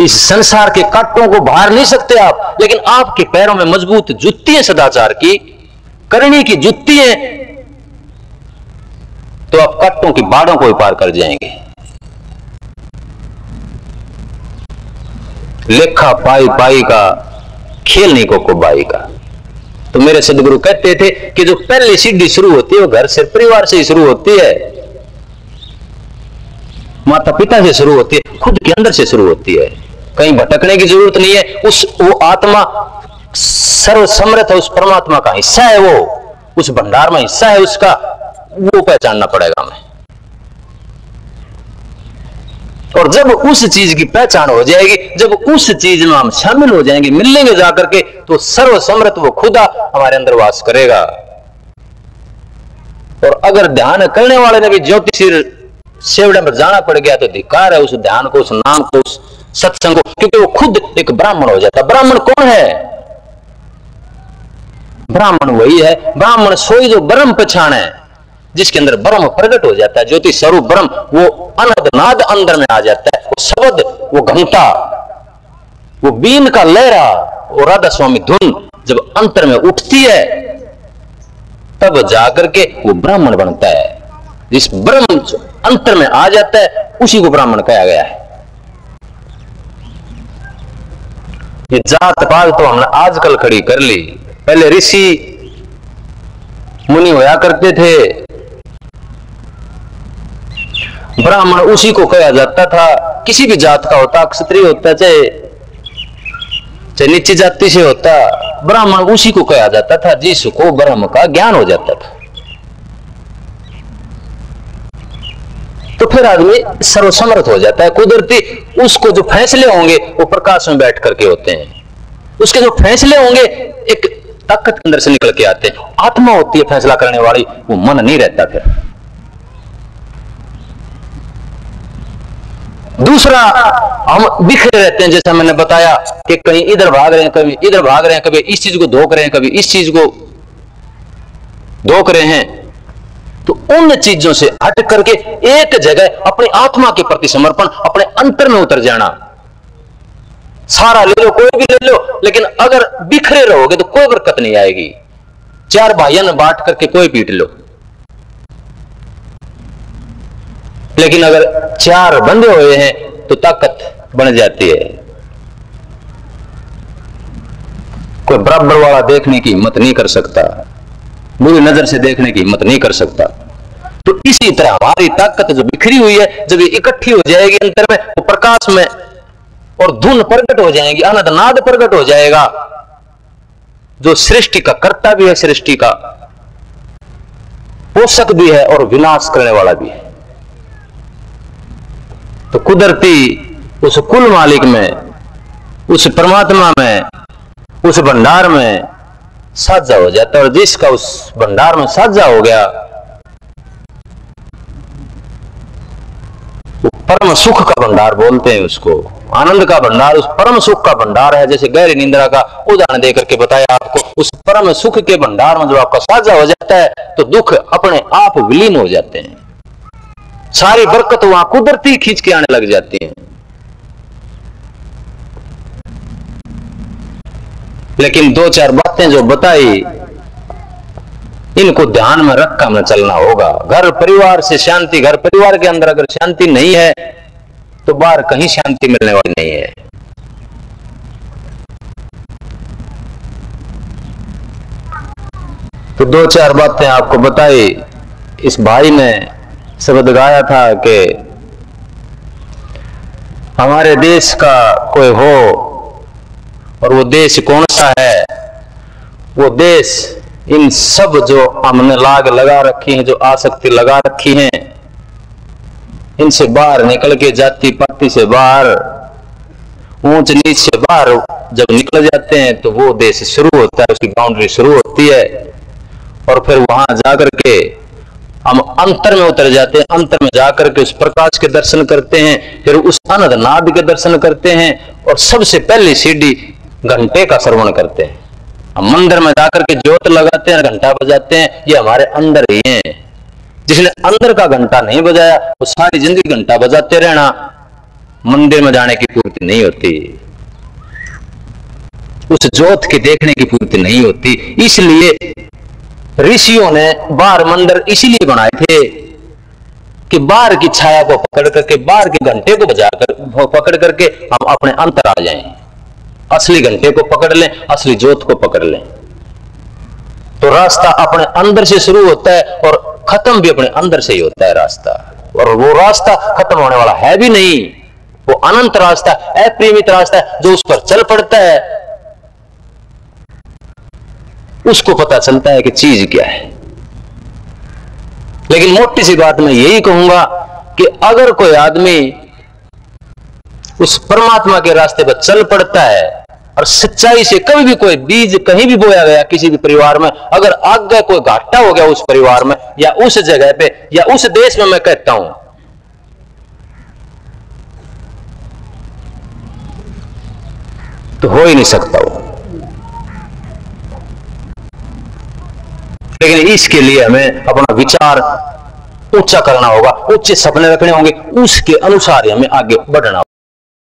इस संसार के कांटों को बाहर नहीं सकते आप, लेकिन आपके पैरों में मजबूत जुत्ती है सदाचार की, करनी की जुत्ती है, तो आप कांटों की बाड़ों को पार कर जाएंगे। लेखा पाई पाई का खेल नहीं को बाई का। तो मेरे सदगुरु कहते थे कि जो पहली सीढ़ी शुरू होती है वो घर से, परिवार से ही शुरू होती है, माता पिता से शुरू होती है, खुद के अंदर से शुरू होती है। कहीं भटकने की जरूरत नहीं है। वो आत्मा सर्व समर्थ है, उस परमात्मा का हिस्सा है, वो उस भंडार में हिस्सा है उसका, वो पहचानना पड़ेगा हमें। और जब उस चीज की पहचान हो जाएगी, जब उस चीज में हम शामिल हो जाएंगे, मिलेंगे जाकर के, तो सर्व समर्थ वो खुदा हमारे अंदर वास करेगा। और अगर ध्यान करने वाले ने भी ज्योतिषी सेवड़े में जाना पड़ गया तो धिक्कार है उस ध्यान को, उस नाम को, उस सत्संग को, क्योंकि वो खुद एक ब्राह्मण हो जाता। ब्राह्मण कौन है? ब्राह्मण वही है, ब्राह्मण सोई जो ब्रह्म पहचान है, जिसके अंदर ब्रह्म प्रकट हो जाता है, ज्योति स्वरूप ब्रह्म, वो अनंत नाद अंदर में आ जाता है, वो शब्द, वो घंटा, वो बीन का लहरा, वो राधा स्वामी धुन जब अंतर में उठती है तब जाकर के वो ब्राह्मण बनता है। जिस ब्रह्म अंतर में आ जाता है उसी को ब्राह्मण कहा गया है। ये जात पात तो हमने आजकल खड़ी कर ली, पहले ऋषि मुनि होया करते थे, ब्राह्मण उसी को कहा जाता था। किसी भी जात का होता, क्षत्रिय होता चाहे नीची जाति से होता, ब्राह्मण उसी को कहा जाता था जिसको ब्रह्म का ज्ञान हो जाता था। तो फिर आदमी सर्वसमर्थ हो जाता है। कुदरती उसको जो फैसले होंगे वो प्रकाश में बैठ करके होते हैं, उसके जो फैसले होंगे एक ताकत के अंदर से निकल के आते हैं। आत्मा होती है फैसला करने वाली, वो मन नहीं रहता। फिर दूसरा, हम बिखरे रहते हैं, जैसा मैंने बताया कि कहीं इधर भाग रहे हैं, कभी इधर भाग रहे हैं, कभी इस चीज को धोख रहे हैं, कभी इस चीज को धोख रहे हैं। तो उन चीजों से हट करके एक जगह अपनी आत्मा के प्रति समर्पण, अपने अंतर में उतर जाना। सारा ले लो, कोई भी ले लो, लेकिन अगर बिखरे रहोगे तो कोई बरकत नहीं आएगी। चार भाइयों बांट करके कोई पीट लो, लेकिन अगर चार बंधे हुए हैं तो ताकत बन जाती है। कोई बराबर वाला देखने की हिम्मत नहीं कर सकता, बुरी नजर से देखने की हिम्मत नहीं कर सकता। तो इसी तरह हमारी ताकत जो बिखरी हुई है, जब ये इकट्ठी हो जाएगी अंतर में, वो प्रकाश में और धुन प्रकट हो जाएंगी, अनंत नाद प्रकट हो जाएगा, जो सृष्टि का कर्ता भी है, सृष्टि का पोषक भी है और विनाश करने वाला भी है। तो कुदरती उस कुल मालिक में, उस परमात्मा में, उस भंडार में साझा हो जाता है। और जिसका उस भंडार में साझा हो गया वो परम सुख का भंडार बोलते हैं उसको, आनंद का भंडार, उस परम सुख का भंडार है। जैसे गहरी निंद्रा का उदाहरण देकर के बताया आपको, उस परम सुख के भंडार में जो आपका साझा हो जाता है तो दुख अपने आप विलीन हो जाते हैं, सारी बरकत वहां कुदरती खींच के आने लग जाती है। लेकिन दो चार बातें जो बताई, इनको ध्यान में रख कर हमें चलना होगा। घर परिवार से शांति, घर परिवार के अंदर अगर शांति नहीं है तो बाहर कहीं शांति मिलने वाली नहीं है। तो दो चार बातें आपको बताई। इस भाई ने शब्द गाया था कि हमारे देश का कोई हो, और वो देश कौन सा है? वो देश इन सब जो हमने लाग लगा रखी है, जो आसक्ति लगा रखी है, इनसे बाहर निकल के, जाति पाति से बाहर, ऊंच नीच से बाहर जब निकल जाते हैं तो वो देश शुरू होता है, उसकी बाउंड्री शुरू होती है। और फिर वहां जाकर के हम अंतर में उतर जाते हैं, अंतर में जाकर के उस प्रकाश के दर्शन करते हैं, फिर उस अनंत नाद के दर्शन करते हैं, और सबसे पहली सीढ़ी घंटे का श्रवण करते हैं। हम मंदिर में जाकर के ज्योत लगाते हैं, घंटा बजाते हैं, ये हमारे अंदर ही है। जिसने अंदर का घंटा नहीं बजाया वो सारी जिंदगी घंटा बजाते रहना, मंदिर में जाने की पूर्ति नहीं होती, उस ज्योत के देखने की पूर्ति नहीं होती। इसलिए ऋषियों ने बाहर मंदिर इसीलिए बनाए थे कि बाहर की छाया को पकड़ करके, बाहर के घंटे को बजाकर पकड़ करके हम अपने अंतर आ जाएं, असली घंटे को पकड़ लें, असली ज्योत को पकड़ लें। तो रास्ता अपने अंदर से शुरू होता है और खत्म भी अपने अंदर से ही होता है रास्ता। और वो रास्ता खत्म होने वाला है भी नहीं, वो अनंत रास्ता, अपरिमित रास्ता है। जो उस पर चल पड़ता है उसको पता चलता है कि चीज क्या है। लेकिन मोटी सी बात मैं यही कहूंगा कि अगर कोई आदमी उस परमात्मा के रास्ते पर चल पड़ता है और सच्चाई से, कभी भी कोई बीज कहीं भी बोया गया किसी भी परिवार में, अगर आगे कोई घाटा हो गया उस परिवार में या उस जगह पे या उस देश में, मैं कहता हूं तो हो ही नहीं सकता वो। लेकिन इसके लिए हमें अपना विचार ऊंचा करना होगा, ऊंचे सपने रखने होंगे, उसके अनुसार हमें आगे बढ़ना होगा।